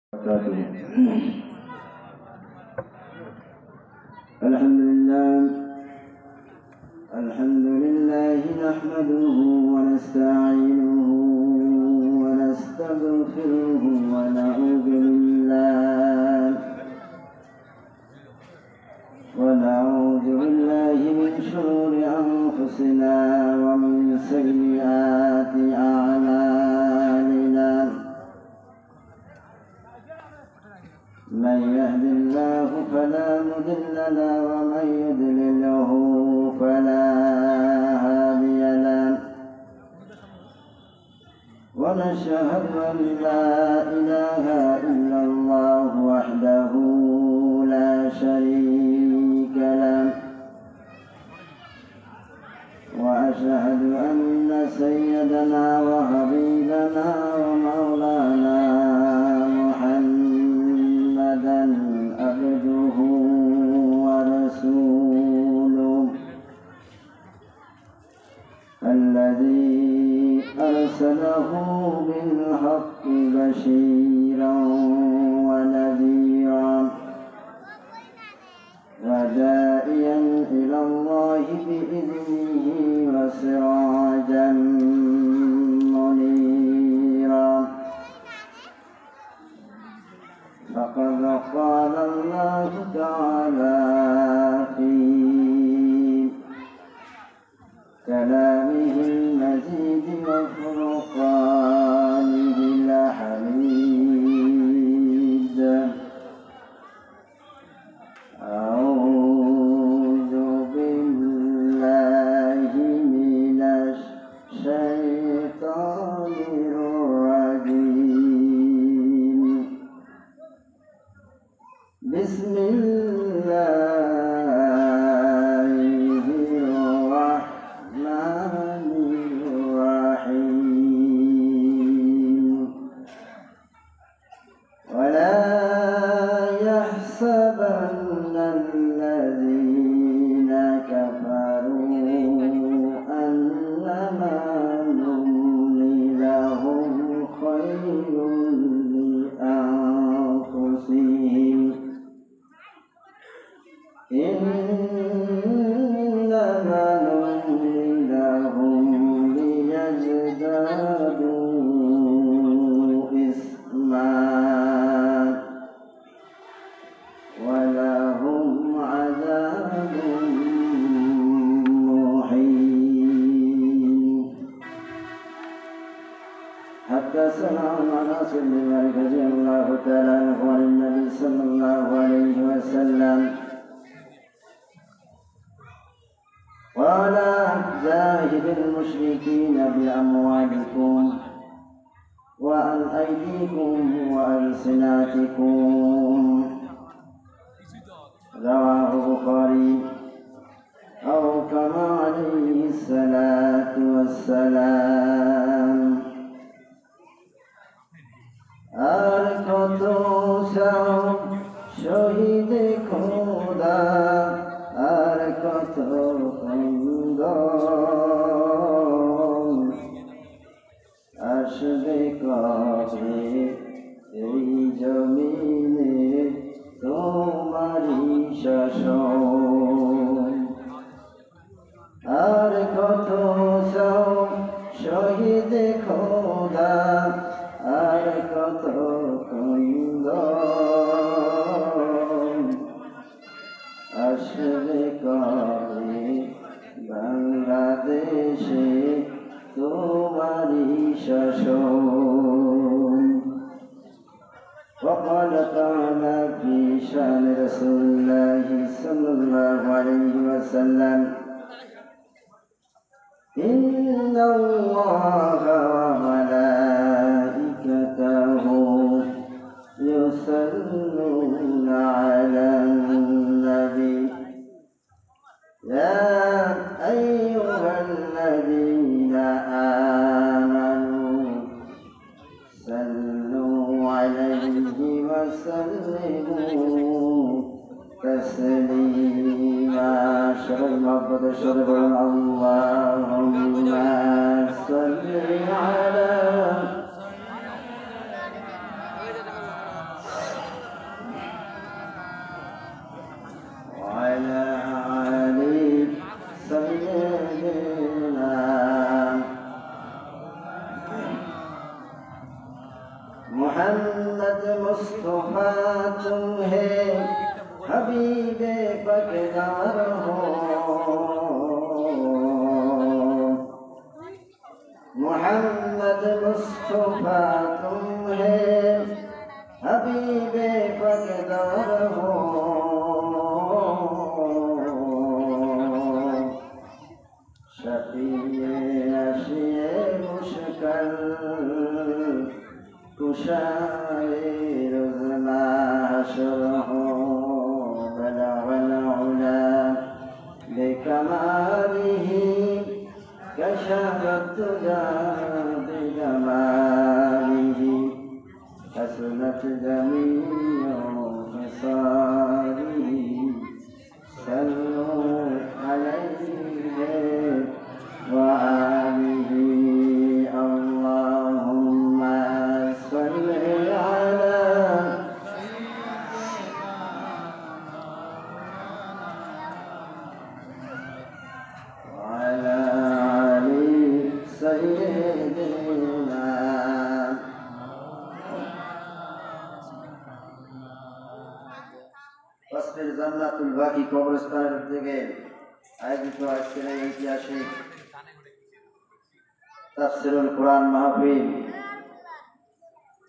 الحمد لله نحمده ونستعينه ونستغفره ونعوذ بالله من شرور أنفسنا ومن سيئات أعمالنا. من يهد الله فلا مضل له ومن يضلله فلا هادي له، ونشهد أن لا إله إلا الله وحده لا شريك له، وأشهد أن سيدنا وحبيبنا ومولانا محمدا عبده ورسوله الذي أرسله بالحق بشيرا ونذيرا وداعيا إلى الله بإذنه وسراجا منيرا. فقد قال الله تعالى في كلامه المجيد وفرقانه الحميد: أعوذ بالله من الشيطان الرجيم. بسم الله الرحمن الرحيم. ولا يحسبن الذين كفروا أنما نملي لهم خير لأنفسهم، إنما نملي لهم ليزدادوا إثما ولهم عذاب مهين. حتى سمع أنس بن مالك رضي الله تعالى عنه عن النبي صلى الله عليه وسلم قال: جاهد المشركين بأموالكم وعن أيديكم وألسنتكم. رواه البخاري، أو كما عليه الصلاة والسلام. আর কত শহীদ খোদা, আর কত আসবে কবে এই জমিনে তোমারি শাসন। আর কত শহীদ খোদা, আর কত আসবে কবে বাংলাদেশে তোমারি শাসন। وقال تعالى في شأن رسول الله صلى الله عليه وسلم: إن الله وملائكته يصلون على النبي يا أيها الذين آمنوا صلوا عليه وسلموا تسليما. شر محمد شر اللهم صل على मोहम्मद मुस्तफा तुम है हबीबे बकदार हो मोहम्मद मुस्तफा तुम है हबीबे बकदार हो शफीए अशिए मुश्किल कुशाए रुज़ना हशर हो बलगल उला बिकमालिही कशफत तुजा बिजमालिही हसनत जमीउ खिसालिही सल्लू अलैहि व आलिही अल्लाहुम्मा सल्लि अला वअला आलि सय्यिदिना তসবির জান্নাতুল বাকি কবরস্থানের উদ্যোগে আয়োজিত আজকের এই ঐতিহাসিক তাফসীরুল কোরআন মাহফিল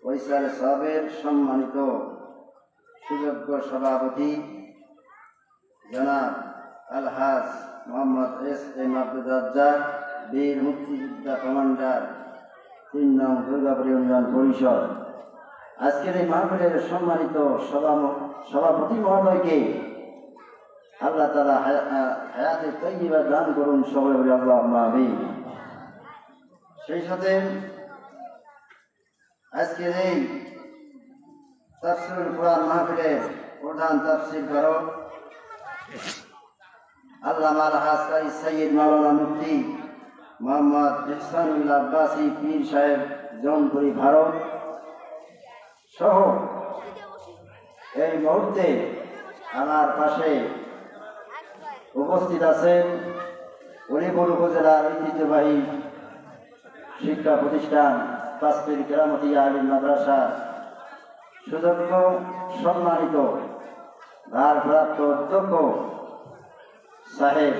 ওইসাল সাহেবের সম্মানিত সুযোগ্য সভাপতি জনাব আলহাজ মোহাম্মদ এস এম আব্দুর রাজ্জাক বীর মুক্তিযোদ্ধা কমান্ডার ৩ নং দুর্গাপুর ইউনিয়ন পরিষদ আজকের এই মাহফিলের সম্মানিত সভাপতি মহোদয়কে আল্লাহ তাআলা হায়াতে তাইয়্যিবা দান করুন সকলে বলি আল্লাহুম্মা আমিন। সেই সাথে আজকের এই তাফসীরুল কোরআন মাহফিলের প্রধান তাফসীরকারক আল্লামা আলহাজ কারি সৈয়দ মাওলানা মুফতি মোহাম্মদ ইহসানুল্লাহ আব্বাসী পীর সাহেব জৌনপুরি ভারত সহ এই মুহূর্তে আমার পাশে উপস্থিত আছেন উলিপুর উপজেলার ঐতিহ্যবাহী শিক্ষা প্রতিষ্ঠান তাসফির কেরামতিয়া আলিম মাদ্রাসা সুযোগ্য সম্মানিত ভারপ্রাপ্ত অধ্যক্ষ সাহেব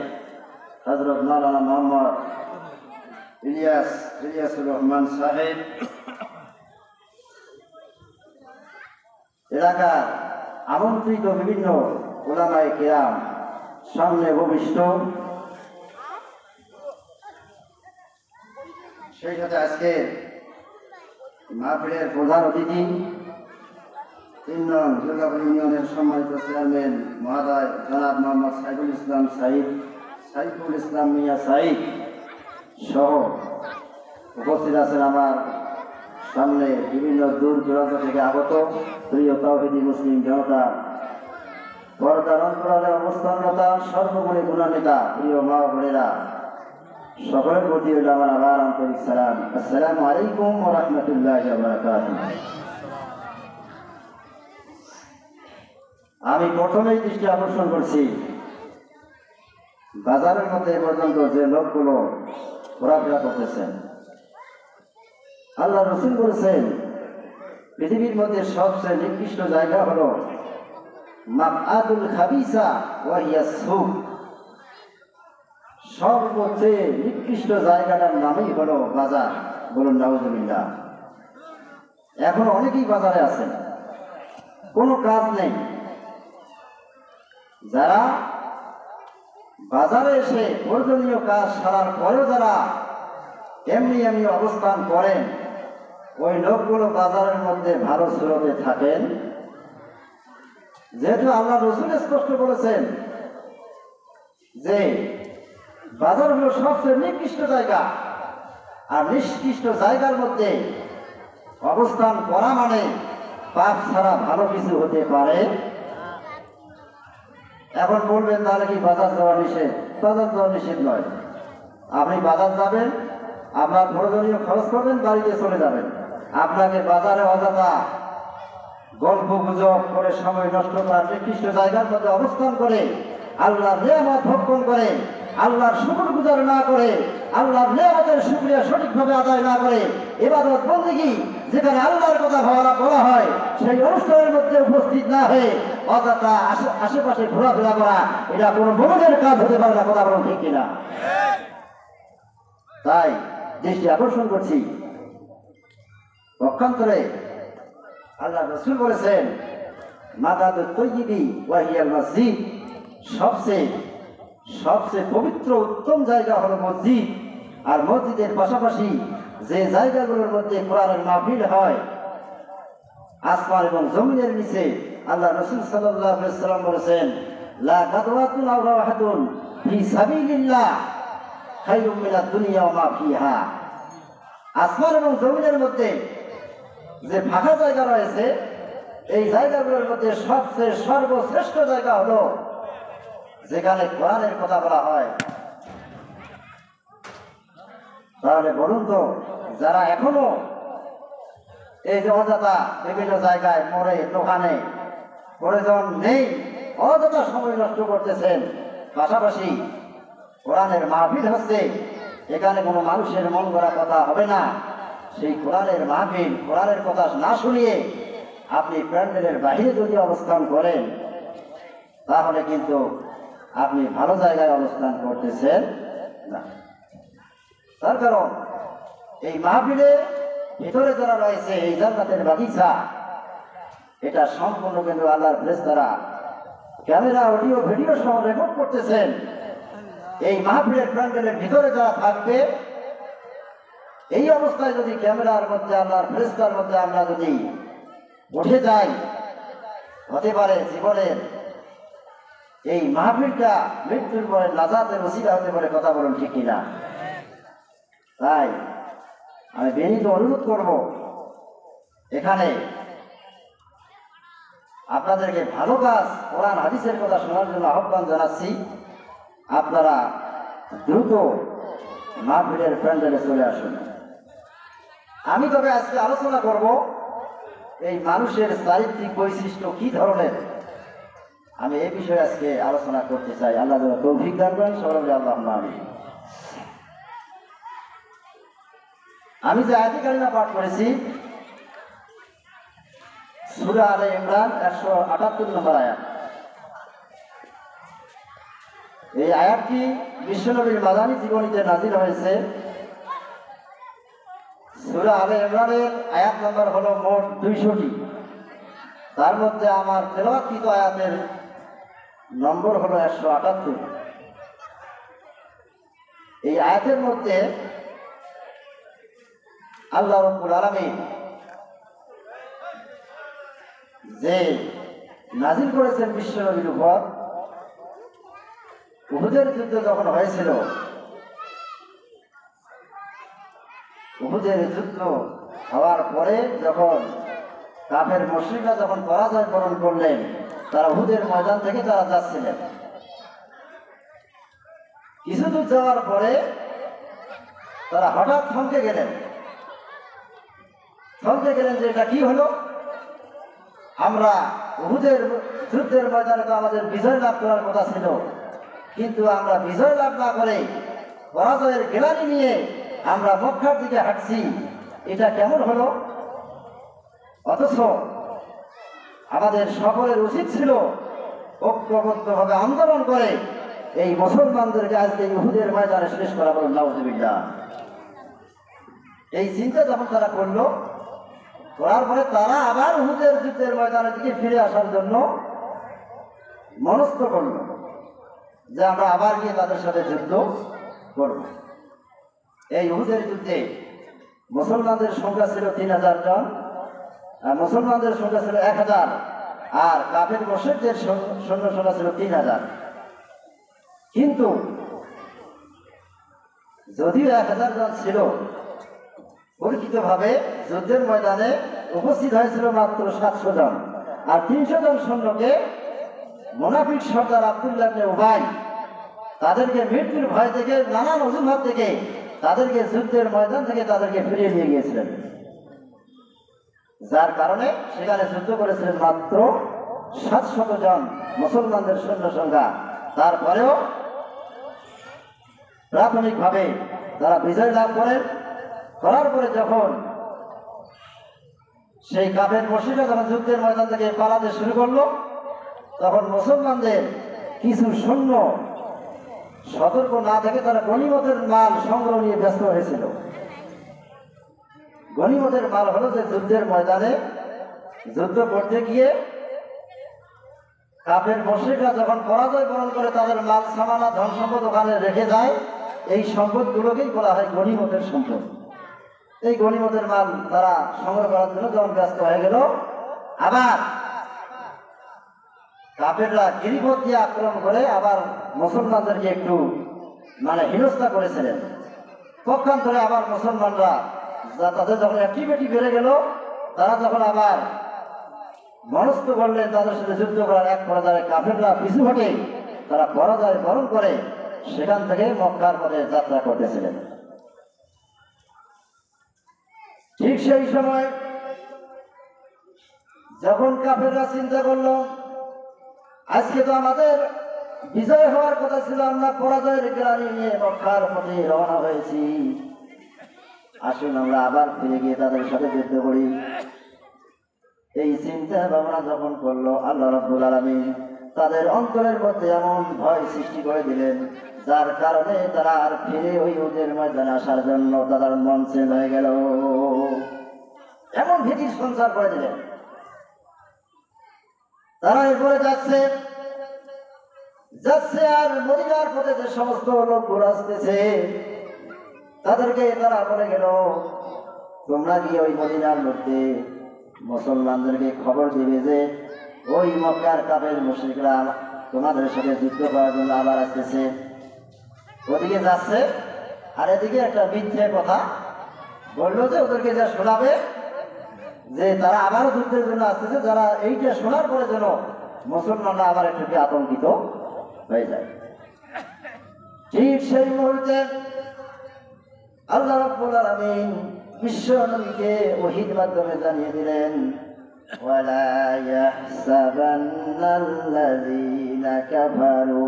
হযরত মাওলানা মোহাম্মদ ইলিয়াসুর রহমান সাহেব, এলাকার আমন্ত্রিত বিভিন্ন উলামায়ে কেরাম, সামনে ভবিষ্ঠ, সেই সাথে আজকে মাহফিলের প্রধান অতিথি ৩ নং দুর্গাপুর ইউনিয়নের সম্মানিত চেয়ারম্যান মহোদয় জনাব মোহাম্মদ সাইফুল ইসলাম মিয়া সাইদ সহ উপস্থিত আছেন আমার সামনে বিভিন্ন দূর দূরান্ত থেকে আগত প্রিয় তাওহীদি মুসলিম জনতা, পর্দার অন্তরালে অবস্থানরতা সর্বগুণে গুণান্বিতা প্রিয় মা বোনেরা, সকলের প্রতি হইল আমার আবার আন্তরিক সালাম। আসসালামু আলাইকুম ওয়া রাহমাতুল্লাহি ওয়া বারাকাতুহু। আমি প্রথমেই দৃষ্টি আকর্ষণ করছি বাজারের মধ্যে এ পর্যন্ত যে লোকগুলো ঘোরাফেরা করতেছেন, আল্লাহ রাসূল বলেছেন পৃথিবীর মধ্যে সবচেয়ে নিকৃষ্ট জায়গা হলো মাবআদুল খাবিসা ওয়া হিয়া সুক, সবচেয়ে নিকৃষ্ট জায়গাটার নামই হলো বাজার। বলুন নাউজুবিল্লাহ। এখন অনেকেই বাজারে আছেন, কোনো কাজ নেই। যারা বাজারে এসে প্রয়োজনীয় কাজ সারার পরেও যারা এমনি এমনি অবস্থান করেন, ওই লোকগুলো বাজারের মধ্যে ভালো সুরতে থাকেন। যেহেতু আল্লাহ রাসূল স্পষ্ট বলেছেন যে বাজার হলো সবচেয়ে নিকৃষ্ট জায়গা, আর নিকৃষ্ট জায়গার মধ্যে অবস্থান করা মানে পাপ ছাড়া ভালো কিছু হতে পারে। এখন বলবেন তাহলে কি বাজার যাওয়া নিষেধ? বাজার যাওয়া নিষেধ নয়। আপনি বাজার যাবেন, আপনার প্রয়োজনীয় খরচ করবেন, বাড়িতে চলে যাবেন। আপনাকে বাজারে অযথা গল্প গুজব করে সময় নষ্ট করার নিকৃষ্ট জায়গার মধ্যে অবস্থান করে আল্লাহর নিয়ামত ভক্ষণ করে, আল্লাহর শুকরগুজার না করে, আল্লাহর নিয়ামতের শুকরিয়া সঠিকভাবে আদায় না করে, ইবাদত বন্দেগী যেখানে আল্লাহর কথা বলা হয় সেই অনুষ্ঠানের মধ্যে উপস্থিত না হয়ে অযথা আশেপাশে ঘোরাফেরা করা, এটা কোনো মুমিনের কাজ হতে পারে না। কথা বলুন ঠিক কিনা? তাই দৃষ্টি আকর্ষণ করছি, পক্ষান্তরে আল্লাহ রাসূল বলেছেন মাকাতুত তাইয়্যিবি ওয়া হিয়াল মসজিদ, সবচেয়ে পবিত্র উত্তম জায়গা হলো মসজিদ। আর মসজিদের পাশাপাশি যে জায়গাগুলোর মধ্যে কোরআনের মাহফিল হয়, আসমান এবং জমিনের নিচে, আল্লাহ রাসূল সাল্লাল্লাহু আলাইহি ওয়াসাল্লাম বলেছেন লা গাদওয়াতুন আও রাওহাতুন ফি সাবিলিল্লাহ খায়রুম মিনাদ দুনিয়া ওয়া মা ফিহা। আসমান এবং জমিনের মধ্যে যে ফাঁকা জায়গা রয়েছে, এই জায়গাগুলোর মধ্যে সবচেয়ে সর্বশ্রেষ্ঠ জায়গা হলো যেখানে কোরআনের কথা বলা হয়। তাহলে বলুন তো, যারা এখনো এই যে অযথা বিভিন্ন জায়গায় মোড়ে দোকানে প্রয়োজন নেই অযথা সময় নষ্ট করতেছেন, পাশাপাশি কোরআনের মাহফিল হচ্ছে, এখানে কোনো মানুষের মন গড়া কথা হবে না, সেই কোরআনের মাহফিল, কোরআনের কথা না শুনিয়ে আপনি প্যান্ডেলের বাহিরে যদি অবস্থান করেন, তাহলে কিন্তু আপনি ভালো জায়গায় অবস্থান করতেছেন না। তার কারণ এই মাহফিলে ভিতরে যারা রয়েছে, এই জান্নাতের বাগিচা, এটা সম্পূর্ণ কিন্তু আল্লাহর ফেরেশতারা ক্যামেরা, অডিও, ভিডিও সহ রেকর্ড করতেছেন। এই মাহফিলের প্যান্ডেলের ভিতরে যারা থাকবে, এই অবস্থায় যদি ক্যামেরার মধ্যে, আল্লাহর ফেরেশতার মধ্যে আমরা যদি উঠে যাই, হতে পারে জীবনের এই মাহফিলটা মৃত্যুর পরে নাজাতের ওসিলা হতে পারে। কথা বলুন ঠিক কিনা? তাই আমি বিনীত অনুরোধ করব, এখানে আপনাদেরকে ভালো কাজ, কোরআন হাদিসের কথা শোনার জন্য আহ্বান জানাচ্ছি। আপনারা দ্রুত মাহফিলের প্যান্ডেলে চলে আসুন। আমি তবে আজকে আলোচনা করব এই মানুষের চারিত্রিক বৈশিষ্ট্য কি ধরনের, আমি এই বিষয়ে আজকে আলোচনা করতে চাই। আল্লাহ তৌফিক দান করেন, সকলে আল্লাহুম্মা আমিন। আমি যে আয়াতে কারিমা পাঠ করেছি সূরা আলে ইমরান 178 নম্বর আয়াত। এই আয়াতটি বিশ্বনবীর মাদানী জীবনীতে নাযিল হয়েছে। সূরা আলে ইমরানের আয়াত নম্বর হলো মোট 200টি। তার মধ্যে আমার তেলাওয়াতকৃত আয়াতের নম্বর হলো 178। এই আয়াতের মধ্যে আল্লাহ রাব্বুল আলামিন যে নাযিল করেছেন বিশ্বনবীর উপর, উহুদের যুদ্ধ যখন হয়েছিল, উহুদের যুদ্ধ হওয়ার পরে যখন কাফের মুশরিকরা যখন পরাজয় বরণ করলেন, তারা উহুদের ময়দান থেকে তারা যাচ্ছিলেন। কিছু দূর যাওয়ার পরে তারা হঠাৎ থমকে গেলেন যে এটা কি হলো? আমরা উহুদের যুদ্ধের ময়দানে তো আমাদের বিজয় লাভ করার কথা ছিল, কিন্তু আমরা বিজয় লাভ না করে পরাজয়ের গ্লানি নিয়ে আমরা মক্কার দিকে হাঁটছি, এটা কেমন হলো? অথচ আমাদের সকলের উচিত ছিল ঐক্যবদ্ধভাবে আন্দোলন করে এই মুসলমানদেরকে আজকে উহুদের ময়দানে শেষ করা। বলুন নাউযুবিল্লাহ। এই চিন্তা যখন তারা করলো, করার পরে তারা আবার উহুদের যুদ্ধের ময়দানের দিকে ফিরে আসার জন্য মনস্থ করল যে আমরা আবার গিয়ে তাদের সাথে যুদ্ধ করব। এই উহুদের যুদ্ধে মুসলমানদের সংখ্যা ছিল 3000 জন, আর মুসলমানদের সংখ্যা ছিল 1000, আর কাফের মুশরিকদের সৈন্য সংখ্যা ছিল 3000। কিন্তু যদিও 1000 জন ছিল, পরিচিতভাবে যুদ্ধের ময়দানে উপস্থিত হয়েছিল মাত্র 700 জন। আর 300 জন সৈন্যকে মুনাফিক সর্দার আব্দুল্লাহ ইবনে উবাই তাদেরকে মৃত্যুর ভয় থেকে, নানান অজুহাত থেকে তাদেরকে যুদ্ধের ময়দান থেকে তাদেরকে ফিরিয়ে নিয়ে গিয়েছিলেন, যার কারণে সেখানে যুদ্ধ করেছিলেন মাত্র 700 জন মুসলমানদের সৈন্য সংখ্যা। তারপরেও প্রাথমিকভাবে তারা বিজয় লাভ করেন। করার পরে যখন সেই কাফের মুশরিকরা যখন যুদ্ধের ময়দান থেকে পালাতে শুরু করলো, তখন মুসলমানদের কিছু সৈন্য সতর্ক না থেকে তারা গনিমতের মাল সংগ্রহ নিয়ে ব্যস্ত হয়েছিল। গনিমতের মাল হলো যে যুদ্ধের ময়দানে যুদ্ধ করতে গিয়ে কাফের মুশরিকরা যখন পরাজয় বরণ করে তাদের মাল সামানা ধন সম্পদ ওখানে রেখে যায়, এই সম্পদগুলোকেই বলা হয় গনিমতের সম্পদ। এই গনিমতের মাল তারা সংগ্রহ করার জন্য যখন ব্যস্ত হয়ে গেল, আবার কাফেররা গিরিপথ দিয়ে আক্রমণ করে আবার মুসলমানদেরকে একটু হেনস্থা করেছিলেন। পক্ষান্তরে আবার মুসলমানরা তাদের যখন অ্যাক্টিভিটি বেড়ে গেল, তারা যখন আবার মনস্থ করলেন তাদের সাথে যুদ্ধ করার, এক পর্যায়ে কাফেররা পিছু হটে তারা পরাজয় বরণ করে সেখান থেকে মক্কার পথে যাত্রা করতেছিলেন। ঠিক সেই সময় যখন কাফেররা চিন্তা করলো আজকে তো আমাদের বিজয় হওয়ার কথা ছিল, আমরা পরাজয়ের গ্লানি নিয়ে মক্কার পথে রওনা হয়েছি, আসুন আমরা আবার ফিরে গিয়ে তাদের সাথে যুদ্ধ করি। এই চিন্তা ভাবনা যখন করলো, আল্লাহ রাব্বুল আলামিন তাদের অন্তরের মধ্যে এমন ভয় সৃষ্টি করে দিলেন, যার কারণে তারা আর ফিরে ওই যুদ্ধের ময়দানে আসার জন্য তাদের মন চেঞ্জ হয়ে গেল। এমন ভীতির সঞ্চার করে দিলেন। তারা এরপরে যাচ্ছে আর মদিনার পথে যে সমস্ত লোকগুলো আসতেছে তাদেরকে তারা বলে গেল, তোমরা গিয়ে ওই মদিনার মধ্যে মুসলমানদেরকে খবর দিবে যে ওই মক্কার কাফের মুশরিকরা তোমাদের সাথে যুদ্ধ করার জন্য আবার আসতেছে। ওদিকে যাচ্ছে আর এদিকে একটা মিথ্যে কথা বললো যে ওদেরকে যা শোনাবে যে তারা আবারও যুদ্ধের জন্য আসতেছে, যারা এইটা শোনার পরে যেন মুসলমানরা আবার একটু আতঙ্কিত হয়ে যায়। ঠিক সেই মুহূর্তে আল্লাহ রাব্বুল আলামিন বিশ্ব নবীকে ওহীর মাধ্যমে জানিয়ে দিলেন, ওয়ালা ইয়াহসাবান্নাল্লাযীনা কাফারু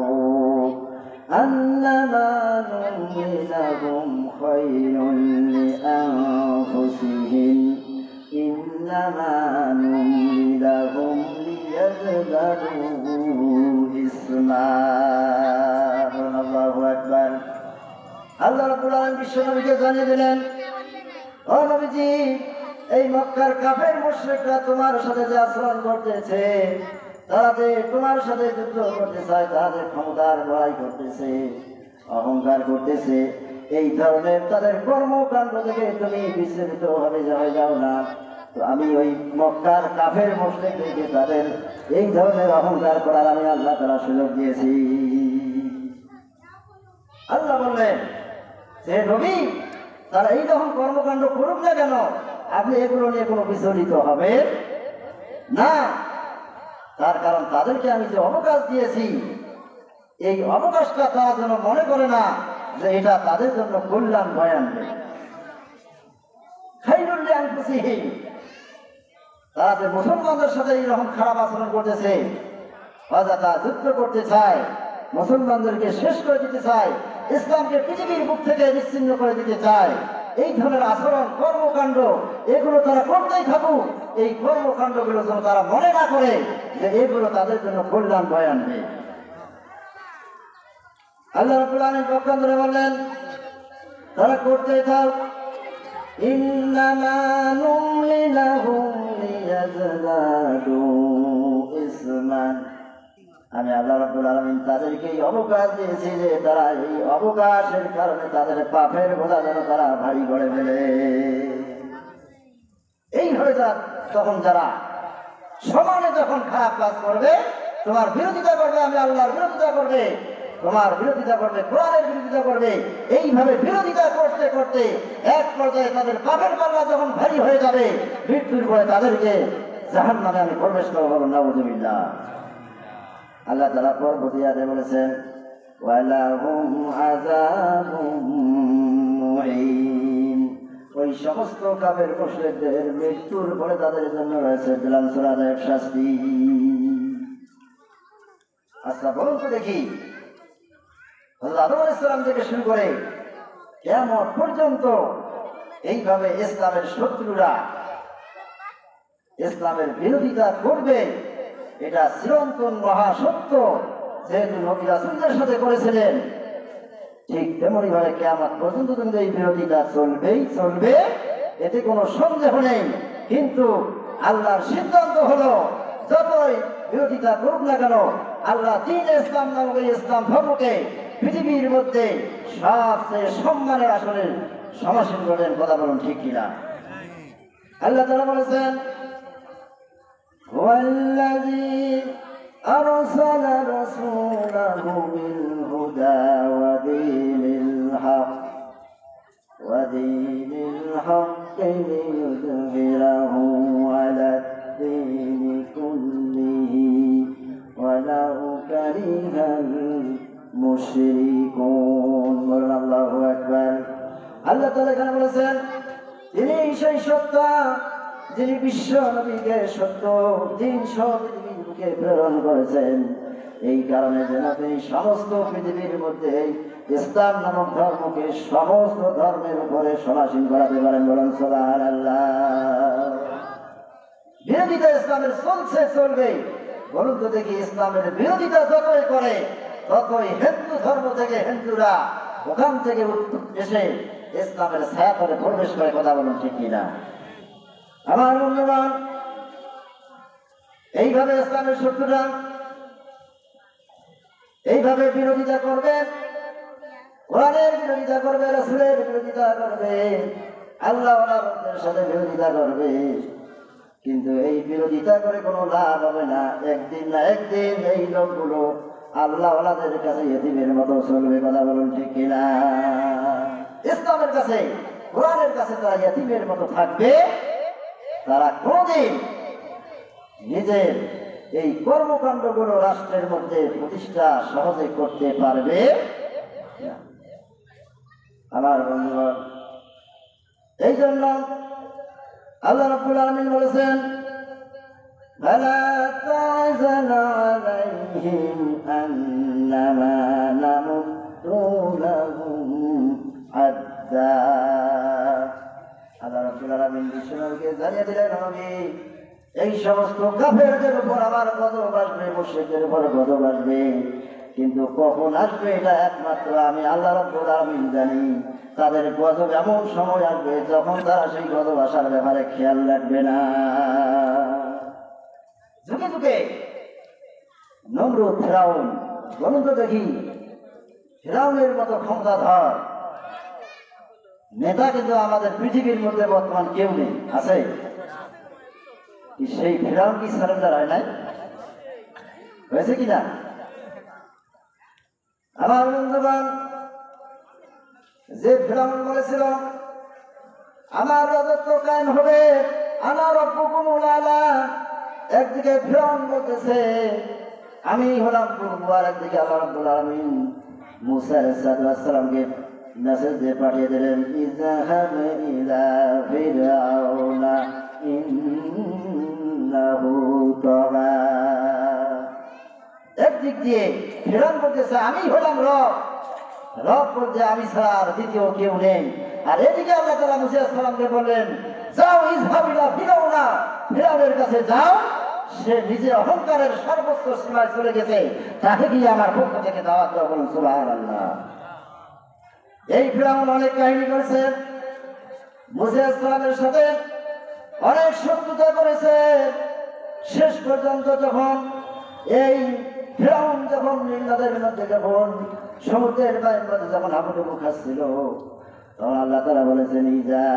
আন্নামা নুমলি লাহুম খায়রুন লিআনফুসিহিম ইন্নামা নুমলি লাহুম লিয়াজদাদু ইসমা। আল্লাহু আকবার। আল্লাহ রাব্বুল আলামিন বিশ্ব নবীকে জানিয়ে দিলেন, ও নবীজি, এই মক্কার কাফের মুশরিকরা তোমার সাথে যে আচরণ করতেছে, তারা যে তোমার সাথে যুদ্ধ করতে চায়, তাদের ক্ষমতার বড়াই করতেছে, অহংকার করতেছে, এই ধরনের তাদের কর্মকাণ্ড থেকে তুমি বিচলিত হয়ে যাও না। তো আমি ওই মক্কার কাফের মুশরিকদেরকে তাদের এই ধরনের অহংকার করার আমি আল্লাহ তাআলা সুযোগ দিয়েছি। আল্লাহ বললেন যে নবী, তারা এই রকম কর্মকাণ্ড করুক না কেন, আপনি এগুলো নিয়ে কোনো বিচলিত হবে না। তার কারণ তাদেরকে আমি যে অবকাশ দিয়েছি, এই অবকাশটা তারা যেন মনে করে না যে এটা তাদের জন্য কল্যাণ বয়ে আনবে। খায়রুল লিআনফুসিহিম, তারা যে মুসলমানদের সাথে এইরকম খারাপ আচরণ করতেছে, অযথা যুদ্ধ করতে চায়, মুসলমানদেরকে শেষ করে দিতে চায়, ইসলামকে পৃথিবীর বুক থেকে বিচ্ছিন্ন করে দিতে চায়, এই ধরনের আচরণ কর্মকাণ্ড এগুলো তারা করতেই থাকুক। এই কর্মকাণ্ডগুলো যেন তারা মনে না করে যে এগুলো তাদের জন্য কল্যাণ বয়ে আনবে। আল্লাহ রাব্বুল আলামিন পক্ষান্তরে বললেন, তারা করতেই থাক, ইন্নামা নুমলি লাহুম লিয়াজদাদু ইসমান। আমি আল্লাহ রাব্বুল আলামিন তাদেরকে এই অবকাশ দিয়েছি যে তারা এই অবকাশের কারণে তাদের পাপের বোঝা যেন তারা ভারী করে ফেলে। এইভাবে তখন যারা সমানে যখন খারাপ কাজ করবে, তোমার বিরোধিতা করবে, আমি আল্লাহর বিরোধিতা করবে, তোমার বিরোধিতা করবে, কোরআনের বিরোধিতা করবে, এইভাবে বিরোধিতা করতে করতে এক পর্যায়ে তাদের পাপের পাল্লা যখন ভারী হয়ে যাবে, মৃত্যুর পরে তাদেরকে জাহান্নামে আমি প্রবেশ করবো। নাউযুবিল্লাহ। আল্লাহ তাআলা পরবর্তী আয়াতে বলেছেন, ওয়ালাহুম আযাবুম মুহিন। ওই সমস্ত কাফের মুশরিকদের মৃত্যুর পরে তাদের জন্য রয়েছে জ্বালানছড়াদায়ক শাস্তি। আচ্ছা বলুন তো দেখি, হযরত আদম আলাইহিস সালাম থেকে শুরু করে কিয়ামত পর্যন্ত এইভাবে ইসলামের শত্রুরা ইসলামের বিরোধিতা করবে, এটা চিরন্তন মহাসত্য। যেহেতু নবী রাসূলদের সাথে করেছিলেন, ঠিক তেমনি ভাবে কিয়ামত পর্যন্ত কিন্তু এই বিরোধিতা চলবে, এতে কোনো সন্দেহ নেই। কিন্তু আল্লাহর সিদ্ধান্ত হলো, যতই বিরোধিতা করুক না কেন, আল্লাহ দ্বীন ইসলাম নামক এই ইসলাম ধর্মকে পৃথিবীর মধ্যে সবচেয়ে সম্মানের আসলে সমাসীন করলেন। কথা বলুন ঠিক কিনা? আল্লাহ তাআলা বলেছেন, ওয়াল্লাযী আরসালা রাসূলাহু বিল হুদা ওয়া দীনিল হাক্কি লিইয়ুযহিরাহু আলাদ দীনি কুল্লিহি ওয়ালাউ কারিহাল মুশরিকুন। বলুন আল্লাহু আকবার। আল্লাহ তাআলা এখানে বলেছেন, তিনি সেই সত্তা যিনি বিশ্ব নবীকে সত্য দিন সহ পৃথিবীর বুকে প্রেরণ করেছেন, এই কারণে যেন তিনি সমস্ত পৃথিবীর মধ্যে ইসলাম নামক ধর্মকে সমস্ত ধর্মের উপরে সমাসীন করাতে পারেন। বলেন সুবহানাল্লাহ। বিরোধিতা ইসলামের চলবে। বলুন তো দেখি, ইসলামের বিরোধিতা যতই করে, ততই হিন্দু ধর্ম থেকে হিন্দুরা ওখান থেকে এসে ইসলামের ছায়া করে প্রবেশ করে। কথা বলুন ঠিক কিনা? আমার বন্ধুগণ, এইভাবে ইসলামের শত্রুরা এইভাবে বিরোধিতা করবে, কোরআনের বিরোধিতা করবে, রাসূলের বিরোধিতা করবে, আল্লাহ ওয়ালাদের সাথে বিরোধিতা করবে। কিন্তু এই বিরোধিতা করে কোনো লাভ হবে না। একদিন না একদিন এই লোকগুলো আল্লাহ ওয়ালাদের কাছে ইতিমের মতো চলবে। কথা বলুন ঠিক কিনা? ইসলামের কাছে, কোরআনের কাছে তারা ইতিমের মতো থাকবে। তারা কোনদিন নিজের এই কর্মকাণ্ডগুলো রাষ্ট্রের মধ্যে প্রতিষ্ঠা সহজে করতে পারবে না। আমার বন্ধুগণ, এই জন্য আল্লাহ রাব্বুল আলামিন বলেছেন, ফালা তা'জাল আলাইহিম আন্নামা নামুদ্দু লাহুম আদ্দা। আল্লাহ রাব্বুল আলামিন বিশ্বনবীকে জানিয়ে দিলেন, নবী, এই সমস্ত কাফেরদের উপর আমার গজব আসবে, মুশরিকদের উপর গজব আসবে, কিন্তু কখন আসবে এটা একমাত্র আমি আল্লাহ রাব্বুল আলামিন জানি। তাদের গজব এমন সময় আসবে যখন তারা সেই গজব আসার ব্যাপারে খেয়াল রাখবে না। যুগে যুগে নমরুদ, ফেরাউন, বলুন তো দেখি, ফেরাউনের মতো ক্ষমতাধর নেতা কিন্তু আমাদের পৃথিবীর মধ্যে বর্তমান কেউ নেই। আছে? সেই ফেরাউন কি সারেন্ডার হয় নাই? হয়েছে কিনা? আমার বন্ধুগণ, যে ফেরাউন বলেছিল আমার রাজত্ব কায়েম হবে, আনা রাব্বুকুমুল আলা, একদিকে ফেরাউন বলতেছে আমি হলাম প্রভু, আর একদিকে আল্লাহ রাব্বুল আলামিন মুসা আলাইহিস সালামকে মেসেজ দিয়ে পাঠিয়ে দিলেন, ইযহাব ইলা ফিরআউনা ইন্নাহু তাগা। একদিক দিয়ে ফেরাউন বলতেছে আমি হলাম রব, রব বলতে আমি ছাড়া আর দ্বিতীয় কেউ নেই। আর এদিকে আল্লাহ তাআলা মুসা আলাইহিস সালামকে বললেন, যাও ইযহাব ইলা ফিরআউনা, ফিরআউনের কাছে যাও, সে নিজে অহংকারের সর্বোচ্চ সীমায় চলে গেছে, তাকে গিয়ে আমার পক্ষ থেকে দাওয়াত দাও। বলুন সুবহানাল্লাহ। এই ফিরআউন অনেক কাহিনী করেছে, মুসা আলাইহিস সালামের সাথে অনেক শত্রুতা করেছে। শেষ পর্যন্ত যখন এই ফিরআউন যখন নিন্দাদের মধ্যে, যখন সমুদ্রের পায়ের মধ্যে যখন হাবুডুবু খাচ্ছিল, তখন আল্লাহ তাআলা বলেছেন, ইজা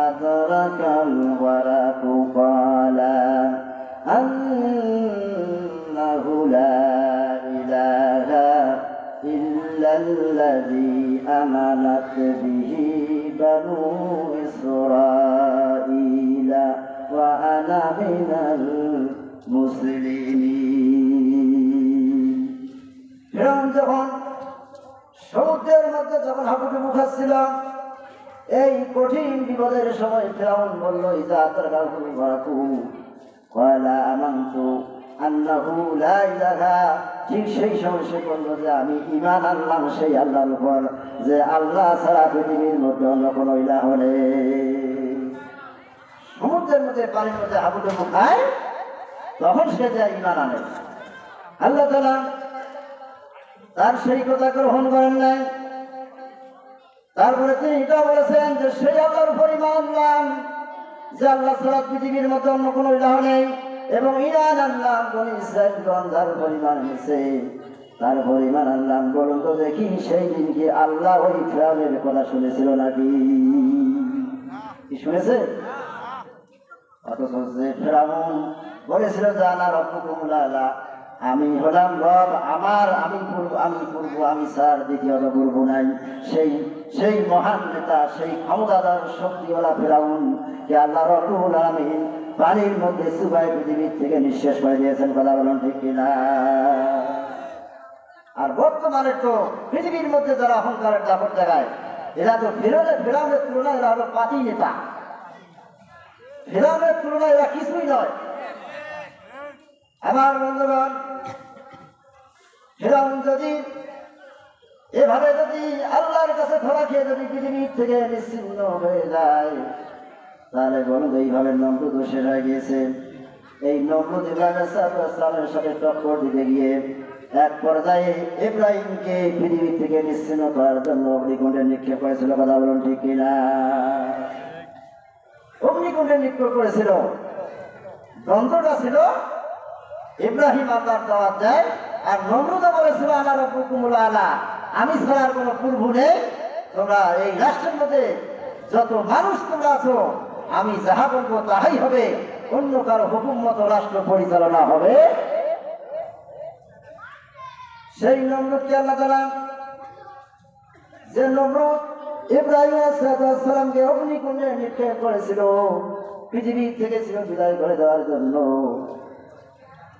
আদরাকাল ওয়ারাকু ক্বালা আন্নাহু লা ইলাহা ইল্লাল্লাযী আমানাত বিহি বানু ইসরাঈলা ওয়া আনা মিনাল মুসলিমিন। ফিরআউন যখন সমুদ্রের মধ্যে যখন হাবুডুবু খাচ্ছিল, এই কঠিন বিপদের সময় ফিরআউন বলল, ইজা আদরাকাল ওয়ারাকু ক্বালা আমানতু আন্নাহু লা ইলাহা, ঠিক সেই সময় সে বলল যে আমি ঈমান আনলাম সেই আল্লাহর উপর, যে আল্লাহ ছাড়া পৃথিবীর মধ্যে অন্য কোনো ইলাহ নেই। সমুদ্রের মধ্যে পানির মধ্যে হাবুডুবু খায়, তখন সে যায় ঈমান আনে। আল্লাহ তাআলা তার সেই কথা গ্রহণ করেন নাই। তারপরে তিনি এটাও বলেছেন যে সেই আল্লাহর উপর ঈমান আনলাম যে আল্লাহ ছাড়া পৃথিবীর মধ্যে অন্য কোনো ইলাহ নেই, এবং ঈমান আনলাম বনী ইসরাঈলগণ যার উপর ঈমান এনেছে তার উপর ঈমান আনলাম। বলুন তো দেখি সেই দিন কি আল্লাহ ওই ফিরআউনের কথা শুনেছিল নাকি? কি শুনেছে? অথচ যে ফিরআউন বলেছিল যে আনা রাব্বুকুমুল আ'লা, আমি হলাম রব, আমি পূর্ব, আমি স্যার দ্বিতীয় পূর্ব নাই, সেই মহান নেতা, সেই ক্ষমতাধর শক্তিওয়ালা ফিরআউন কে আল্লাহ রাব্বুল আলামিন পানির মধ্যে চুবাই পৃথিবীর থেকে নিঃশেষ করে দিয়েছেন। কথা বলেন ঠিক কিনা? আর বর্তমানে তো পৃথিবীর মধ্যে যারা অহংকারের দাপট জায়গায়, এরা তো ফিরআউনের তুলনায় এরা হলো পাতি নেতা। ফিরআউনের তুলনায় এরা কিছুই নয়। আমার বন্ধুগণ, ফিরআউন যদি এভাবে যদি আল্লাহর কাছে ধরা খেয়ে যদি পৃথিবীর থেকে নিশ্চিহ্ন হয়ে যায়, তাহলে বলুন এইভাবে নমরুদ শেষ হয়ে গিয়েছে। এই নমরুদ ইব্রাহিমের সাথে টক্কর দিতে গিয়ে এক পর্যায়ে ইব্রাহিমকে পৃথিবী থেকে নিশ্চিহ্ন করার জন্য অগ্নিকুণ্ডে নিক্ষেপ করেছিল। কথা বলুন ঠিক কিনা? অগ্নিকুণ্ডে নিক্ষেপ করেছিল। দ্বন্দ্বটা ছিল ইব্রাহিম আল্লাহর দাওয়াত দেয়, আর নমরুদ বলেছিল আনা রাব্বুকুমুল আ'লা, আমি ছাড়ার কোনো প্রভু নেই, তোমরা এই রাষ্ট্রের মধ্যে যত মানুষ তোমরা আছো, আমি যাহা বলবো তাহাই হবে, অন্য কারো হুকুম মতো রাষ্ট্র পরিচালনা হবে। সেই নমরুদকে আল্লাহ তাআলা, যে নমরুদ ইব্রাহিম আলাইহিস সালামকে অগ্নিকুণ্ডে নিক্ষেপ করেছিল পৃথিবী থেকে ছিল বিদায় করে দেওয়ার জন্য,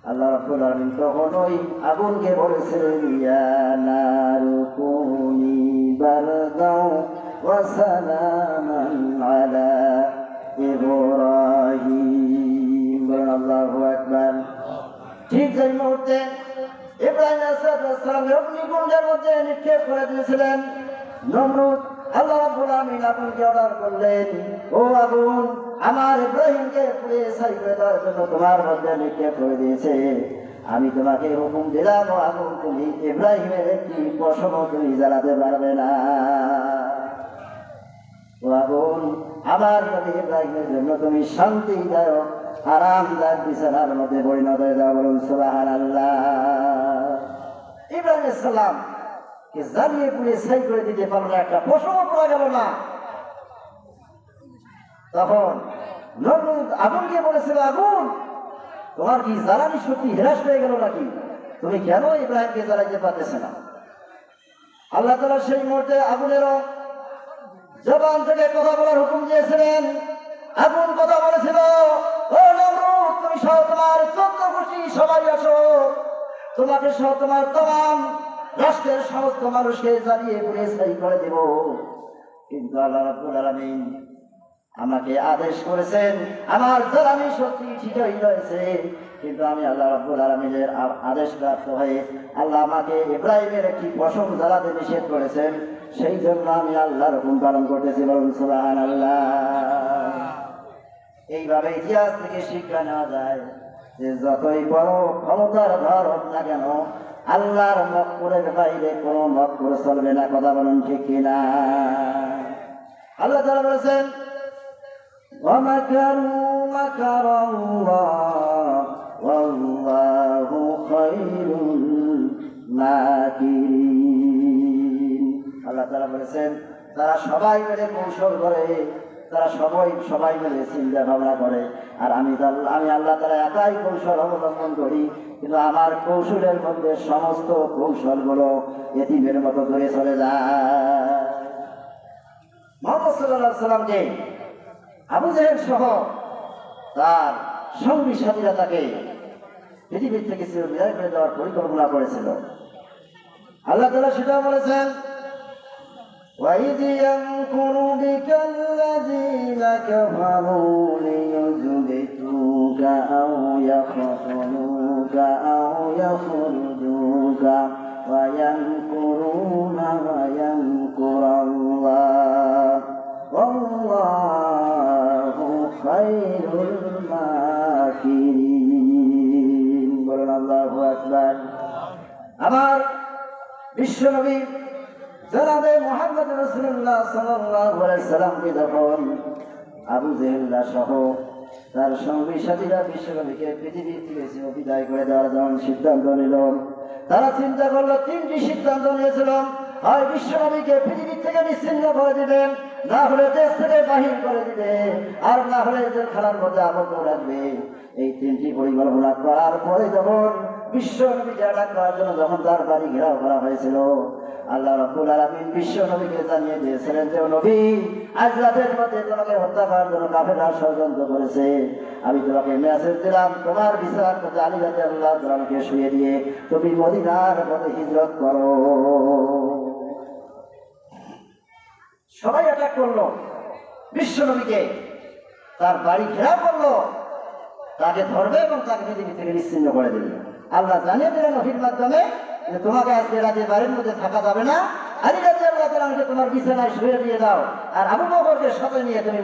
আল্লাহ রাব্বুল আলামিন তখন ওই আগুনকে বলেছিলেন ইয়া নারু কুনি বারদাও ওয়া সালামান আলা ইব্রাহিম। বলেন আল্লাহু আকবার। ঠিক সেই মুহূর্তে ইব্রাহিম আলাইহিস সালাম অগ্নিকুণ্ডের মধ্যে নিক্ষেপ করে দিয়েছিলেন নমরুদ, আল্লাহ রাব্বুল আলামিন আগুনকে অর্ডার করলেন, ও আগুন, আমার ইব্রাহিমকে পুড়ে ছাই করে দেওয়ার জন্য তোমার মধ্যে নিক্ষেপ করে দিয়েছে। আমি তোমাকে হুকুম দিলাম, ও আগুন, তুমি ইব্রাহিমের একটি পশমও তুমি জ্বালাতে পারবে না। ও আগুন, আমার নবী ইব্রাহিমের জন্য তুমি শান্তিদায়ক আরামদায়ক বিছানার মধ্যে পরিণত হয়ে যাও। বলুন সুবহানাল্লাহ। ইব্রাহিম আলাইহিস সালাম কে জ্বালিয়ে পুড়ে ছাই করে দিতে পারলো না, একটা পশমও পড়া গেল না। তখন নমরুদ আগুনকে বলেছিল, আগুন, তোমার কি জ্বালানি শক্তি হ্রাস হয়ে গেল নাকি? তুমি কেন ইব্রাহিমকে জ্বালাইতে পারতেছে না? আল্লাহ তাআলা সেই মুহূর্তে আগুনেরও জবান থেকে কথা বলার হুকুম দিয়েছিলেন। আগুন কথা বলেছিল, ও নমরুদ, তুমি সহ তোমার 14 গোষ্ঠী সবাই আসো, তোমাকে সহ তোমার तमाम রাষ্ট্রের সমস্ত মানুষকে জ্বালিয়ে পুড়ে ছাই করে দেব। কিন্তু আল্লাহ রাব্বুল আলামিন আমাকে আদেশ করেছেন, আমার জ্বালানি শক্তি ঠিকই রয়েছে, কিন্তু আমি আল্লাহ রাব্বুল আলামিনের আদেশ প্রাপ্ত হয়ে আল্লাহ আমাকে ইব্রাহিমের একটি পশম জ্বালাতে নিষেধ করেছেন, সেই জন্য আমি আল্লাহর হুকুম পালন করতেছি। বলুন সুবহানাল্লাহ। এইভাবে ইতিহাস থেকে শিক্ষা নেওয়া যায় যে যতই বড় ক্ষমতার ধর হোক না কেন, আল্লাহর মক্কুরের বাইরে কোনো মক্কুর চলবে না। কথা বলুন ঠিক কিনা? আল্লাহ তাআলা বলেছেন, وَمَكَرُوا مَكْرَ اللَّهِ وَاللَّهُ خَيْرُ الْمَاكِرِينَ। আল্লাহ তাআলা বলেছেন, তারা সবাই মিলে কৌশল করে, তারা সবাই মিলে চিন্তা ভাবনা করে, আর আমি আল্লাহ তাআলা একাই কৌশল অবলম্বন করি, কিন্তু আমার কৌশলের মধ্যে সমস্ত কৌশলগুলো এতিমের মতো ধরে চলে যায়। মুহাম্মদ সাল্লাল্লাহু আলাইহি সাল্লামকে আবু জেহেল সহ তার সঙ্গী সাথীরা তাকে পৃথিবীর থেকে বিদায় করে দেওয়ার পরিকল্পনা করেছিল। আল্লাহ তাআলা সেটা বলেছেন, وَإِذْ يَمْكُرُ بِكَ الَّذِينَ كَفَرُوا لِيُثْبِتُوكَ أَوْ يَقْتُلُوكَ أَوْ يَخْرُجُوكَ وَيَمْكُرُونَ وَيَمْكُرُ اللَّهُ وَاللَّهُ خَيْرُ খায়রুল মাকিরিন। বলেন আল্লাহু আকবার। আমার বিশ্বনবী জনাবে মুহাম্মদ রাসূলুল্লাহ সাল্লাল্লাহু আলাইহি সাল্লামকে যখন আবু জেহেল সহ তার সঙ্গী সাথীরা বিশ্বনবীকে পৃথিবী থেকে বিদায় করে দেওয়ার যখন সিদ্ধান্ত নিল, তারা চিন্তা করলো তিনটি সিদ্ধান্ত নিয়েছিল। হয় বিশ্বনবীকে পৃথিবী থেকে নিশ্চিহ্ন করে দিবেন, না হলে দেশ থেকে বাহির করে দিবে, আর না হলে জেলখানার মধ্যে আবদ্ধ রাখবে। এই তিনটি পরিকল্পনা করার পরে যখন বিশ্বনবীকে আটক করার জন্য যখন তার বাড়ি ঘেরাও করা হয়েছিল, আল্লাহ রাব্বুল আলামিন বিশ্বনবীকে জানিয়ে দিয়েছিলেন যে নবী, আজ রাতের মধ্যে তোমাকে হত্যা করার জন্য কাফেররা ষড়যন্ত্র করেছে। আমি তোমাকে মেসেজ দিলাম, তোমার বিছানার মধ্যে আলী রাদিয়াল্লাহু তাআলাকে শুয়ে দিয়ে তুমি মদিনার পথে হিজরত করো। সবাই অ্যাটাক করলো বিশ্বনবীকে, তার বাড়ি ঘেরাও করলো, তাকে ধরবে এবং তাকে পৃথিবী থেকে নিশ্চিহ্ন করে দেবে। আল্লাহ জানিয়ে দিলেন ওহীর মাধ্যমে যে তোমাকে আজকে রাতে বাড়ির মধ্যে থাকা যাবে না, আলী রাদিয়াল্লাহু তাআলাকে তোমার বিছানায় শুয়ে দিয়ে দাও, আর আবু বকরকে সাথে নিয়ে তুমি